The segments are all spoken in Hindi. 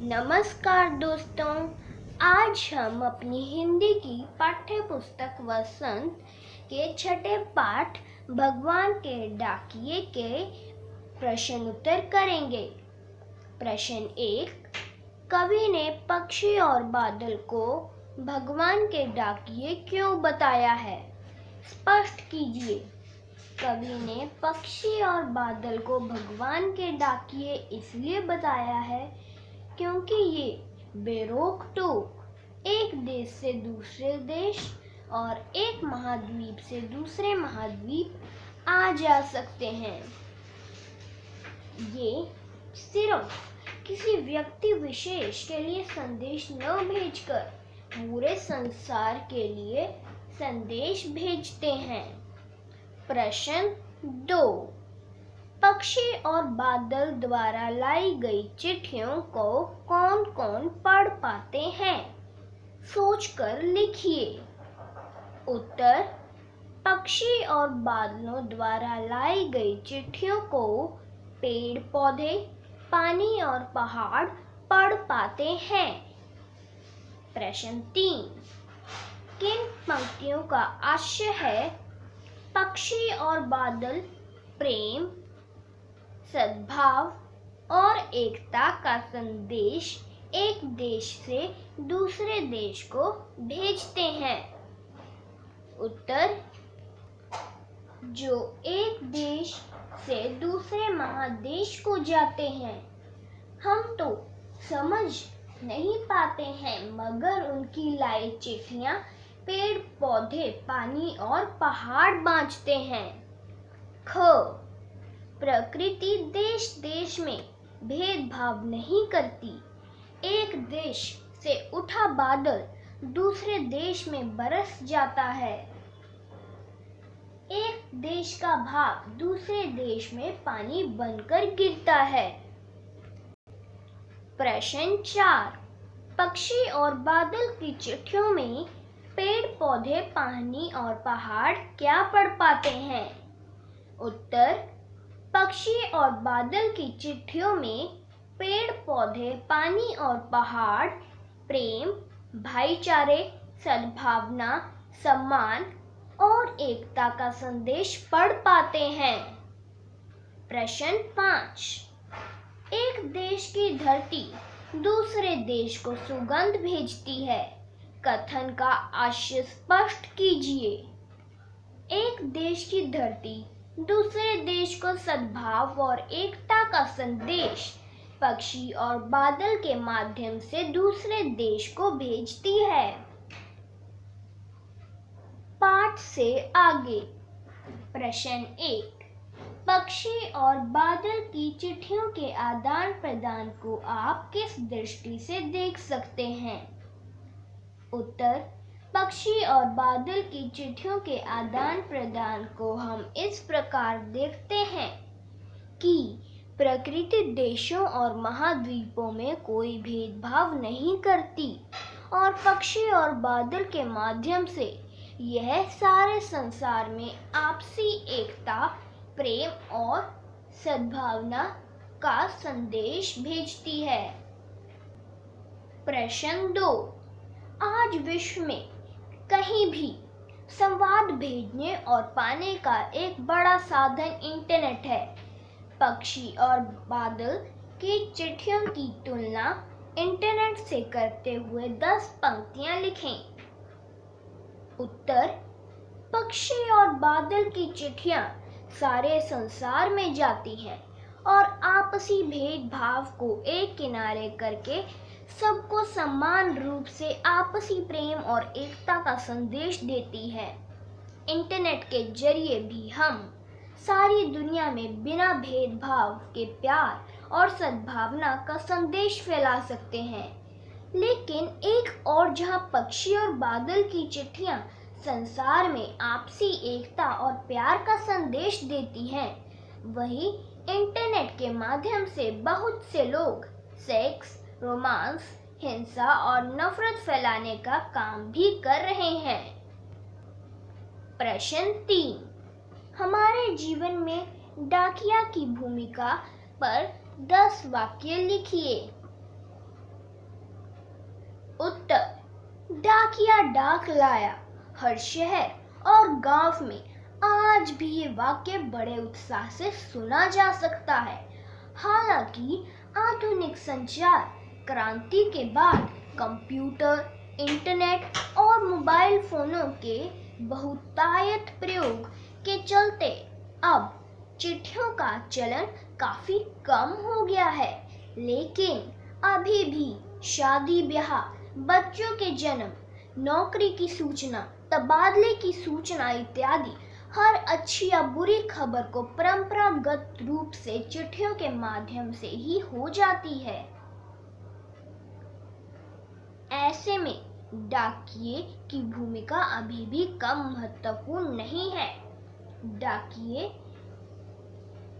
नमस्कार दोस्तों, आज हम अपनी हिंदी की पाठ्य पुस्तक वसंत के छठे पाठ भगवान के डाकिये के प्रश्न उत्तर करेंगे। प्रश्न 1। कवि ने पक्षी और बादल को भगवान के डाकिये क्यों बताया है? स्पष्ट कीजिए। कवि ने पक्षी और बादल को भगवान के डाकिये इसलिए बताया है क्योंकि ये बेरोक टोक एक देश से दूसरे देश और एक महाद्वीप से दूसरे महाद्वीप आ जा सकते हैं। ये सिर्फ किसी व्यक्ति विशेष के लिए संदेश न भेजकर पूरे संसार के लिए संदेश भेजते हैं। प्रश्न 2। पक्षी और बादल द्वारा लाई गई चिट्ठियों को कौन कौन पढ़ पाते हैं? सोचकर लिखिए। उत्तर: पक्षी और बादलों द्वारा लाई गई चिट्ठियों को पेड़ पौधे, पानी और पहाड़ पढ़ पाते हैं। प्रश्न 3। किन पंक्तियों का आशय है? पक्षी और बादल प्रेम, सद्भाव और एकता का संदेश एक देश से दूसरे देश को भेजते हैं। उत्तर: जो एक देश से दूसरे महादेश को जाते हैं। हम तो समझ नहीं पाते हैं, मगर उनकी लाई चिट्ठियां पेड़ पौधे, पानी और पहाड़ बांटते हैं। ख। प्रकृति देश देश में भेदभाव नहीं करती। एक देश से उठा बादल दूसरे देश में बरस जाता है। एक देश का भाग दूसरे देश में पानी बनकर गिरता है। प्रश्न 4। पक्षी और बादल की चिट्ठियों में पेड़ पौधे, पानी और पहाड़ क्या पढ़ पाते हैं? उत्तर: पक्षी और बादल की चिट्ठियों में पेड़ पौधे, पानी और पहाड़ प्रेम, भाईचारे, सद्भावना, सम्मान और एकता का संदेश पढ़ पाते हैं। प्रश्न 5। एक देश की धरती दूसरे देश को सुगंध भेजती है। कथन का आशय स्पष्ट कीजिए। एक देश की धरती दूसरे देश को सद्भाव और एकता का संदेश पक्षी और बादल के माध्यम से दूसरे देश को भेजती है। पाठ से आगे। प्रश्न 1। पक्षी और बादल की चिट्ठियों के आदान प्रदान को आप किस दृष्टि से देख सकते हैं? उत्तर: पक्षी और बादल की चिट्ठियों के आदान प्रदान को हम इस प्रकार देखते हैं कि प्रकृति देशों और महाद्वीपों में कोई भेदभाव नहीं करती और पक्षी और बादल के माध्यम से यह सारे संसार में आपसी एकता, प्रेम और सद्भावना का संदेश भेजती है। प्रश्न 2। आज विश्व में कहीं भी संवाद भेजने और पाने का एक बड़ा साधन इंटरनेट है। पक्षी और बादल की चिट्ठियों की तुलना इंटरनेट से करते हुए 10 पंक्तियां लिखें। उत्तर: पक्षी और बादल की चिट्ठियां सारे संसार में जाती हैं और आपसी भेदभाव को एक किनारे करके सबको समान रूप से आपसी प्रेम और एकता का संदेश देती है। इंटरनेट के जरिए भी हम सारी दुनिया में बिना भेदभाव के प्यार और सद्भावना का संदेश फैला सकते हैं। लेकिन एक और जहां पक्षी और बादल की चिट्ठियां संसार में आपसी एकता और प्यार का संदेश देती हैं, वहीं इंटरनेट के माध्यम से बहुत से लोग सेक्स, रोमांस, हिंसा और नफरत फैलाने का काम भी कर रहे हैं। प्रश्न 3। हमारे जीवन में डाकिया की भूमिका पर 10 वाक्य लिखिए। उत्तर: डाकिया डाक लाया। हर शहर और गांव में आज भी ये वाक्य बड़े उत्साह से सुना जा सकता है। हालांकि आधुनिक संचार क्रांति के बाद कंप्यूटर, इंटरनेट और मोबाइल फोनों के बहुतायत प्रयोग के चलते अब चिट्ठियों का चलन काफी कम हो गया है, लेकिन अभी भी शादी ब्याह, बच्चों के जन्म, नौकरी की सूचना, तबादले की सूचना इत्यादि हर अच्छी या बुरी खबर को परंपरागत रूप से चिट्ठियों के माध्यम से ही हो जाती है। ऐसे में डाकिये की भूमिका अभी भी कम महत्वपूर्ण नहीं है। डाकिये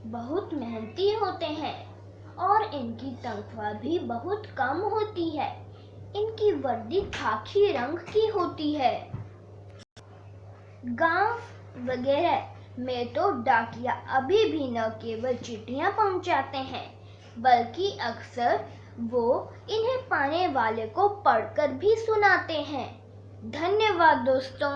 बहुत मेहनती होते हैं और इनकी तनख्वाह भी बहुत कम होती है। इनकी वर्दी खाकी रंग की होती है। गांव वगैरह में तो डाकिया अभी भी न केवल चिट्ठियां पहुंचाते हैं, बल्कि अक्सर वो इन्हें पाने वाले को पढ़कर भी सुनाते हैं। धन्यवाद दोस्तों।